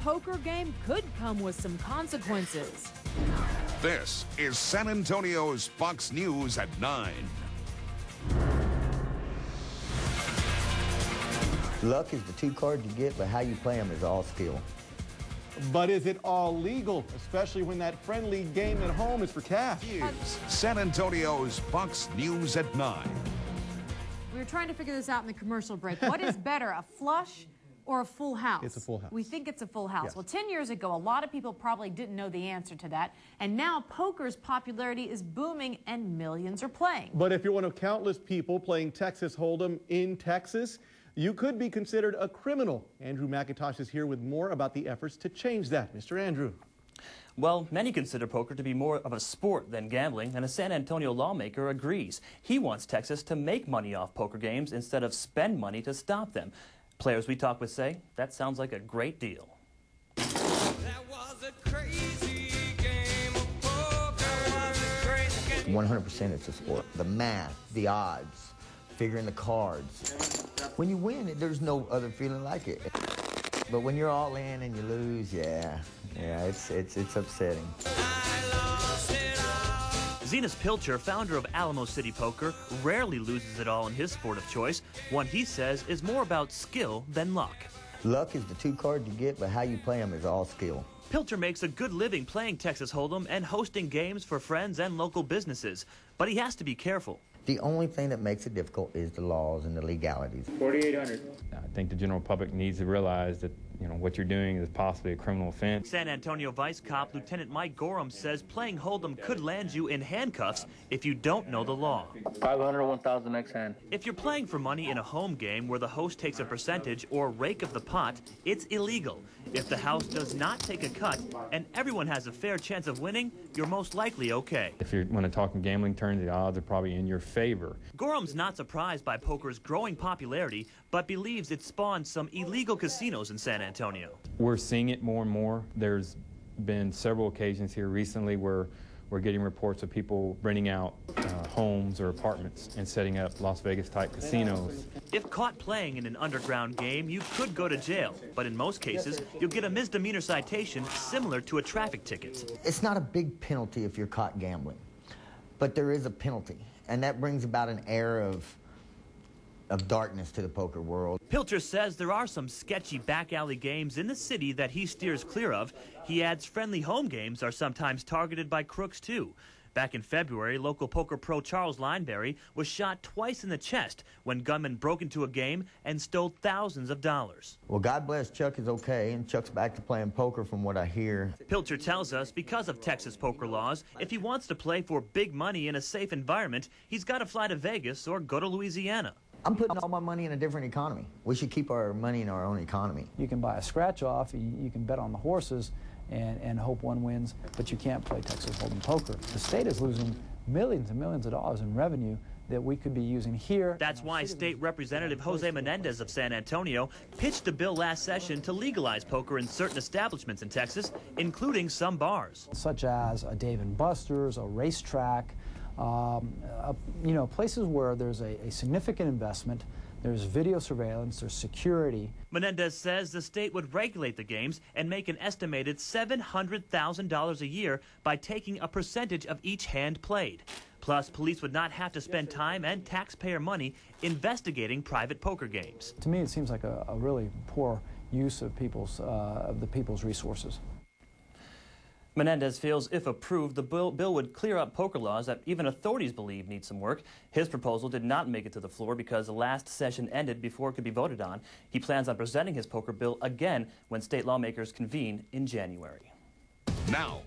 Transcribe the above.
poker game could come with some consequences. This is San Antonio's Fox News at 9. Luck is the two cards you get, but how you play them is all skill. But is it all legal, especially when that friendly game at home is for cash? San Antonio's Fox News at 9. We were trying to figure this out in the commercial break. What is better, a flush or a full house? It's a full house. We think it's a full house. Yes. Well, 10 years ago, a lot of people probably didn't know the answer to that. And now poker's popularity is booming and millions are playing. But if you're one of countless people playing Texas Hold'em in Texas, you could be considered a criminal. Andrew McIntosh is here with more about the efforts to change that. Mr. Andrew. Well, many consider poker to be more of a sport than gambling, and a San Antonio lawmaker agrees. He wants Texas to make money off poker games instead of spend money to stop them. Players we talk with say that sounds like a great deal. That was a crazy game of poker. 100% it's a sport. The math, the odds, figuring the cards. When you win, there's no other feeling like it. But when you're all in and you lose, yeah, it's upsetting. Zenas Pilcher, founder of Alamo City Poker, rarely loses it all in his sport of choice. One he says is more about skill than luck. Luck is the two cards you get, but how you play them is all skill. Pilcher makes a good living playing Texas Hold'em and hosting games for friends and local businesses, but he has to be careful. The only thing that makes it difficult is the laws and the legalities. 4,800. I think the general public needs to realize that, what you're doing is possibly a criminal offense. San Antonio Vice Cop Lieutenant Mike Gorham says playing Hold'em could land you in handcuffs if you don't know the law. 500 or 1,000 next hand. If you're playing for money in a home game where the host takes a percentage or rake of the pot, it's illegal. If the house does not take a cut and everyone has a fair chance of winning, you're most likely okay. If you want to talk in gambling terms, the odds are probably in your favor. Gorham's not surprised by poker's growing popularity, but believes it spawned some illegal casinos in San Antonio. We're seeing it more and more. There's been several occasions here recently where we're getting reports of people renting out homes or apartments and setting up Las Vegas-type casinos. If caught playing in an underground game, you could go to jail, but in most cases, you'll get a misdemeanor citation similar to a traffic ticket. It's not a big penalty if you're caught gambling, but there is a penalty, and that brings about an air of darkness to the poker world. Pilcher says there are some sketchy back alley games in the city that he steers clear of. He adds friendly home games are sometimes targeted by crooks too. Back in February, local poker pro Charles Lineberry was shot twice in the chest when gunmen broke into a game and stole thousands of dollars. Well, God bless Chuck is okay, and Chuck's back to playing poker from what I hear. Pilcher tells us because of Texas poker laws, if he wants to play for big money in a safe environment, he's got to fly to Vegas or go to Louisiana. I'm putting all my money in a different economy. We should keep our money in our own economy. You can buy a scratch-off, you can bet on the horses and hope one wins, but you can't play Texas Hold'em poker. The state is losing millions and millions of dollars in revenue that we could be using here. That's why State Representative Jose Menendez of San Antonio pitched a bill last session to legalize poker in certain establishments in Texas, including some bars. Such as a Dave & Buster's, a racetrack, places where there's a significant investment, there's video surveillance, there's security. Menendez says the state would regulate the games and make an estimated $700,000 a year by taking a percentage of each hand played. Plus, police would not have to spend time and taxpayer money investigating private poker games. To me, it seems like a really poor use of the people's resources. Menendez feels if approved, the bill would clear up poker laws that even authorities believe need some work. His proposal did not make it to the floor because the last session ended before it could be voted on. He plans on presenting his poker bill again when state lawmakers convene in January. Now,